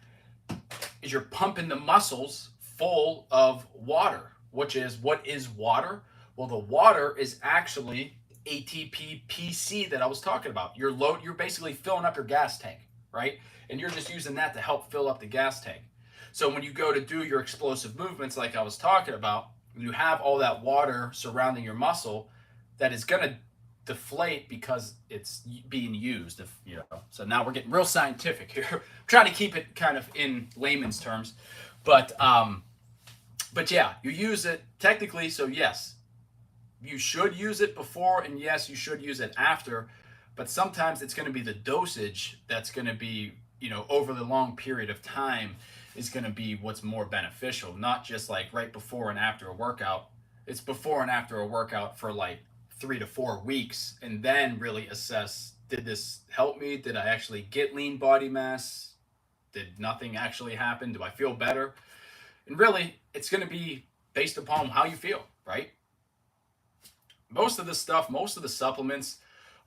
is you're pumping the muscles full of water, which is, what is water? Well, the water is actually ATP PC that I was talking about. You're basically filling up your gas tank, right? And you're just using that to help fill up the gas tank. So when you go to do your explosive movements, like I was talking about, you have all that water surrounding your muscle that is going to deflate because it's being used. If you know, so now we're getting real scientific here. I'm trying to keep it kind of in layman's terms, but yeah, you use it technically. So yes, you should use it before, and yes, you should use it after. But sometimes it's going to be the dosage that's going to be, over the long period of time is going to be what's more beneficial, not just like right before and after a workout. It's before and after a workout for like 3 to 4 weeks, and then really assess, did this help me? Did I actually get lean body mass? Did nothing actually happen? Do I feel better? And really, it's going to be based upon how you feel, right? Most of the stuff, most of the supplements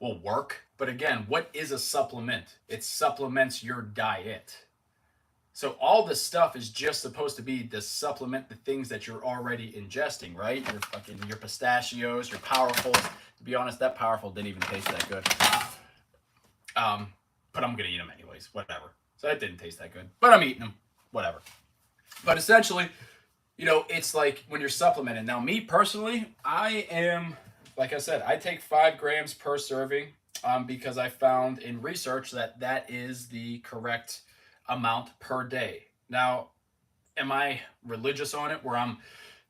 will work. But again, what is a supplement? It supplements your diet. So all this stuff is just supposed to be to supplement the things that you're already ingesting, right? Your pistachios, your powerfuls. To be honest, that powerful didn't even taste that good. But I'm gonna eat them anyways, whatever. So that didn't taste that good, but I'm eating them, whatever. But essentially, it's like when you're supplementing. Now, me personally, I am, like I said, I take 5 grams per serving because I found in research that that is the correct amount per day. Now, am I religious on it where I'm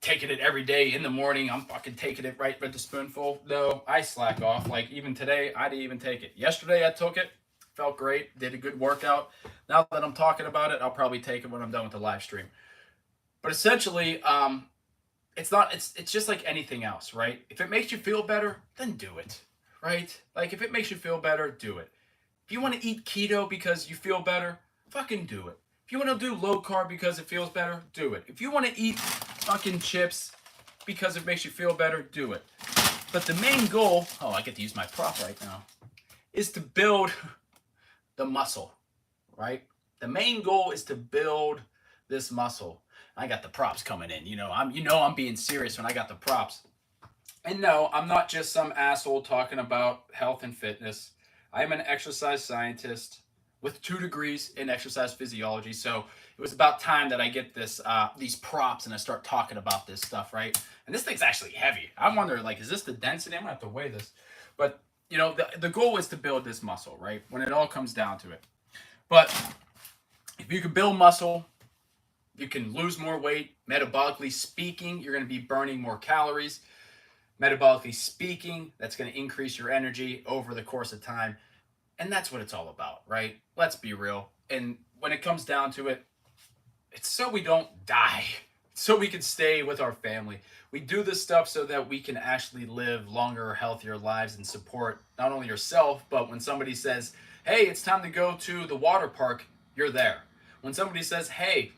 taking it every day in the morning? I'm fucking taking it right with the spoonful. No, I slack off. Like even today, I didn't even take it. Yesterday, I took it. Felt great. Did a good workout. Now that I'm talking about it, I'll probably take it when I'm done with the live stream. But essentially, it's just like anything else, right? If it makes you feel better, then do it, right? Like if it makes you feel better, do it. If you want to eat keto because you feel better, fucking do it. If you want to do low carb because it feels better, do it. If you want to eat fucking chips because it makes you feel better, do it. But the main goal, I get to use my prop right now, is to build the muscle, right? The main goal is to build this muscle. I got the props coming in. I'm being serious when I got the props. And no, I'm not just some asshole talking about health and fitness. I am an exercise scientist with 2 degrees in exercise physiology. So it was about time that I get these props and I start talking about this stuff, right? And this thing's actually heavy. I'm wondering, like, is this the density? I'm gonna have to weigh this. But the goal is to build this muscle, right? When it all comes down to it. But if you can build muscle, you can lose more weight. Metabolically speaking, you're going to be burning more calories. Metabolically speaking, that's going to increase your energy over the course of time. And that's what it's all about, right? Let's be real. And when it comes down to it, it's so we don't die, so we can stay with our family. We do this stuff so that we can actually live longer, healthier lives and support not only yourself, but when somebody says, hey, it's time to go to the water park, you're there. When somebody says, hey,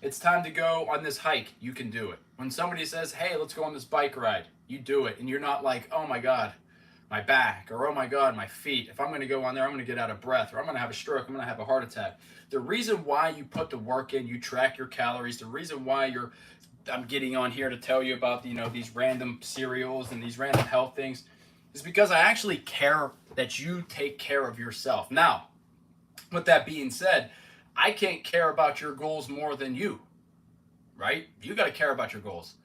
it's time to go on this hike, you can do it. When somebody says, hey, let's go on this bike ride, you do it. And you're not like, oh my God, my back, or oh my God, my feet. If I'm going to go on there, I'm going to get out of breath, or I'm going to have a stroke, I'm going to have a heart attack. The reason why you put the work in, you track your calories, the reason why I'm getting on here to tell you about, these random cereals and these random health things is because I actually care that you take care of yourself. Now, with that being said, I can't care about your goals more than you, right? You got to care about your goals.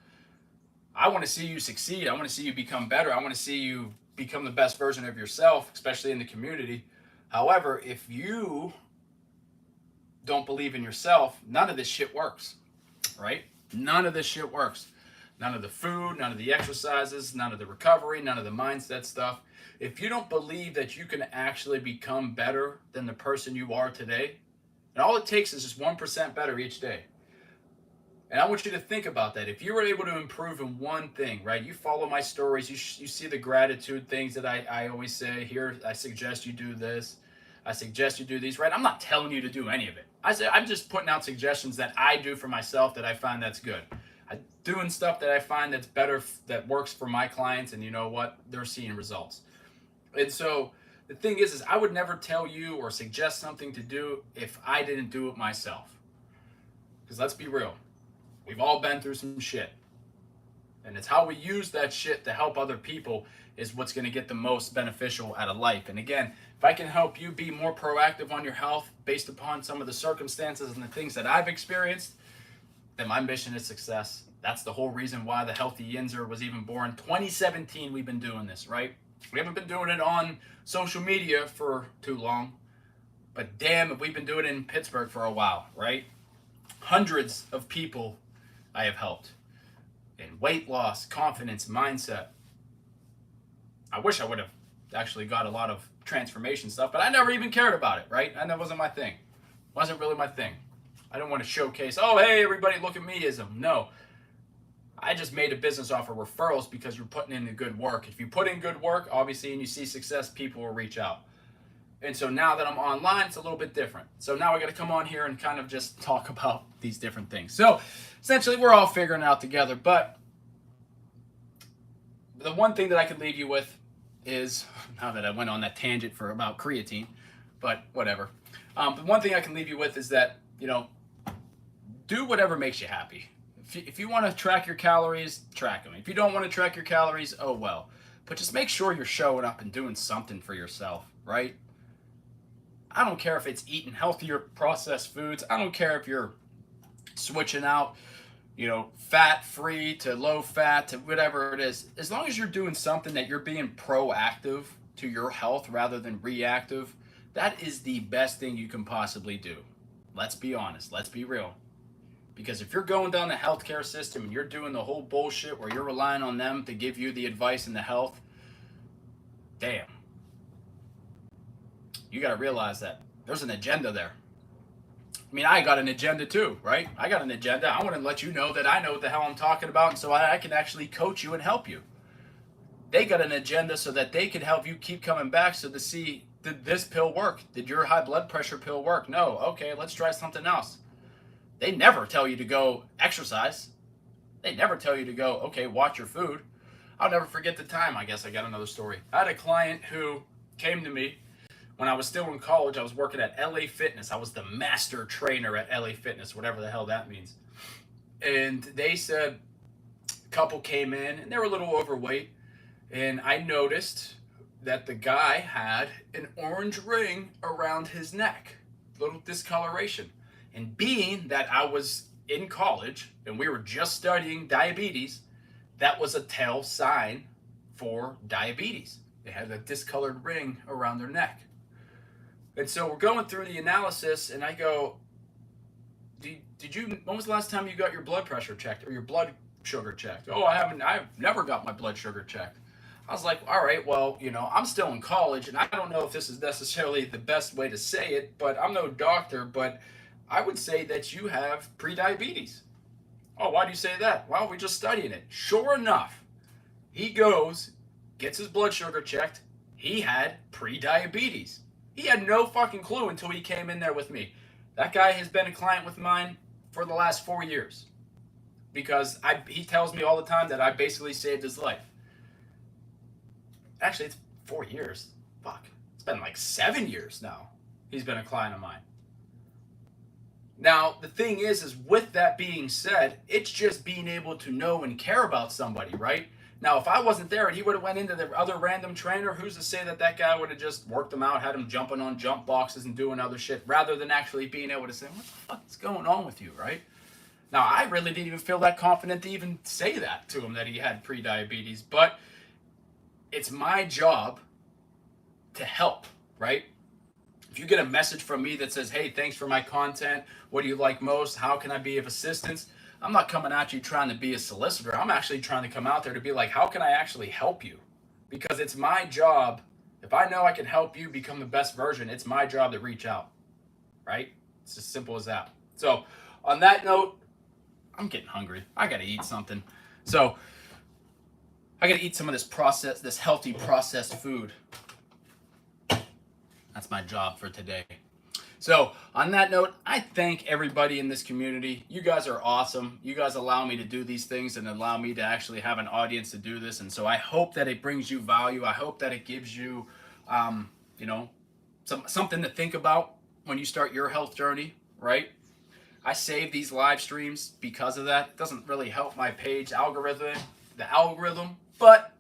I want to see you succeed. I want to see you become better. I want to see you become the best version of yourself, especially in the community. However, if you don't believe in yourself, none of this shit works, right? None of this shit works. None of the food, none of the exercises, none of the recovery, none of the mindset stuff. If you don't believe that you can actually become better than the person you are today, and all it takes is just 1% better each day. And I want you to think about that. If you were able to improve in one thing, right? You follow my stories. You see the gratitude things that I always say. Here, I suggest you do this. I suggest you do these, right? I'm not telling you to do any of it. I'm just putting out suggestions that I do for myself that I find that's good. I'm doing stuff that I find that's better, that works for my clients. And you know what? They're seeing results. And so the thing is I would never tell you or suggest something to do if I didn't do it myself. Because let's be real. We've all been through some shit. And it's how we use that shit to help other people is what's going to get the most beneficial out of life. And again, if I can help you be more proactive on your health based upon some of the circumstances and the things that I've experienced, then my mission is success. That's the whole reason why the Healthy Yinzer was even born. 2017, we've been doing this, right? We haven't been doing it on social media for too long, but damn, if we've been doing it in Pittsburgh for a while, right? Hundreds of people I have helped in weight loss, confidence, mindset. I wish I would have actually got a lot of transformation stuff, but I never even cared about it, right? And that wasn't my thing. Wasn't really my thing. I didn't want to showcase, oh, hey, everybody, look at me-ism. No. I just made a business off of referrals because you're putting in the good work. If you put in good work, obviously, and you see success, people will reach out. And so now that I'm online, it's a little bit different. So now I got to come on here and kind of just talk about these different things. So essentially, we're all figuring it out together. But the one thing that I could leave you with is, now that I went on that tangent for about creatine, but whatever. The one thing I can leave you with is that, you know, do whatever makes you happy. If you want to track your calories, track them. If you don't want to track your calories, oh well. But just make sure you're showing up and doing something for yourself, right? I don't care if it's eating healthier processed foods. I don't care if you're switching out, you know, fat-free to low-fat to whatever it is. As long as you're doing something that you're being proactive to your health rather than reactive, that is the best thing you can possibly do. Let's be honest. Let's be real. Because if you're going down the healthcare system and you're doing the whole bullshit where you're relying on them to give you the advice and the health, damn. You got to realize that there's an agenda there. I mean, I got an agenda too, right? I got an agenda. I want to let you know that I know what the hell I'm talking about, and so I can actually coach you and help you. They got an agenda so that they can help you keep coming back so to see, did this pill work? Did your high blood pressure pill work? No. Okay, let's try something else. They never tell you to go exercise. They never tell you to go, okay, watch your food. I'll never forget the time. I guess I got another story. I had a client who came to me when I was still in college. I was working at LA Fitness. I was the master trainer at LA Fitness, whatever the hell that means. And they said, a couple came in and they were a little overweight. And I noticed that the guy had an orange ring around his neck, little discoloration. And being that I was in college and we were just studying diabetes, that was a tell sign for diabetes. They had a discolored ring around their neck. And so we're going through the analysis and I go, when was the last time you got your blood pressure checked or your blood sugar checked? Oh, I've never got my blood sugar checked. I was like, all right, well, you know, I'm still in college and I don't know if this is necessarily the best way to say it, but I'm no doctor, but I would say that you have prediabetes. Oh, why do you say that? Well, we're just studying it. Sure enough, he goes, gets his blood sugar checked. He had prediabetes. He had no fucking clue until he came in there with me. That guy has been a client with mine for the last 4 years because he tells me all the time that I basically saved his life. Actually, it's 4 years. Fuck. It's been like 7 years now. He's been a client of mine. Now, the thing is with that being said, it's just being able to know and care about somebody, right? Now, if I wasn't there and he would have went into the other random trainer, who's to say that that guy would have just worked him out, had him jumping on jump boxes and doing other shit, rather than actually being able to say, what the fuck is going on with you, right? Now, I really didn't even feel that confident to even say that to him, that he had prediabetes, but it's my job to help, right? If you get a message from me that says, hey, thanks for my content, what do you like most, how can I be of assistance? I'm not coming at you trying to be a solicitor. I'm actually trying to come out there to be like, how can I actually help you? Because it's my job. If I know I can help you become the best version, it's my job to reach out, right? It's as simple as that. So on that note, I'm getting hungry. I got to eat something. So I got to eat some of this healthy processed food. That's my job for today. So on that note, I thank everybody in this community. You guys are awesome. You guys allow me to do these things and allow me to actually have an audience to do this. And so I hope that it brings you value. I hope that it gives you, something to think about when you start your health journey, right? I save these live streams because of that. It doesn't really help my page algorithm, the algorithm, but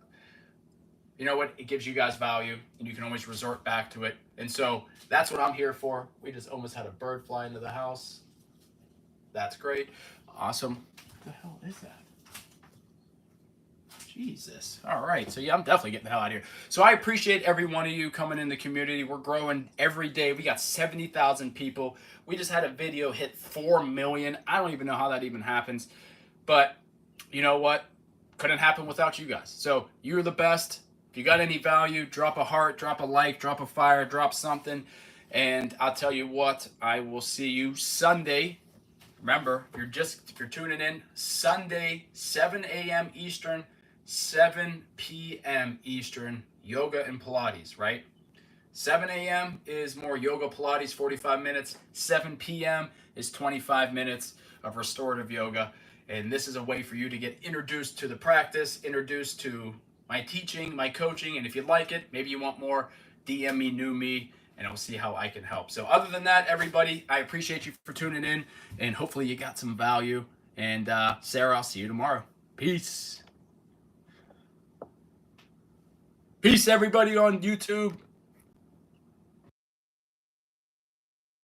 you know what? It gives you guys value, and you can always resort back to it. And so that's what I'm here for. We just almost had a bird fly into the house. That's great. Awesome. What the hell is that? Jesus. All right. So, yeah, I'm definitely getting the hell out of here. So, I appreciate every one of you coming in the community. We're growing every day. We got 70,000 people. We just had a video hit 4 million. I don't even know how that even happens. But you know what? Couldn't happen without you guys. So, you're the best. If you got any value, drop a heart, drop a like, drop a fire, drop something. And I'll tell you what, I will see you Sunday. Remember, if you're tuning in, Sunday, 7 a.m. Eastern, 7 p.m. Eastern, yoga and Pilates, right? 7 a.m. is more yoga Pilates, 45 minutes. 7 p.m. is 25 minutes of restorative yoga. And this is a way for you to get introduced to the practice, introduced to my teaching, my coaching. And if you like it, maybe you want more, DM me, new me, and I'll see how I can help. So other than that, everybody, I appreciate you for tuning in, and hopefully you got some value. And Sarah, I'll see you tomorrow. Peace. Peace, everybody on YouTube.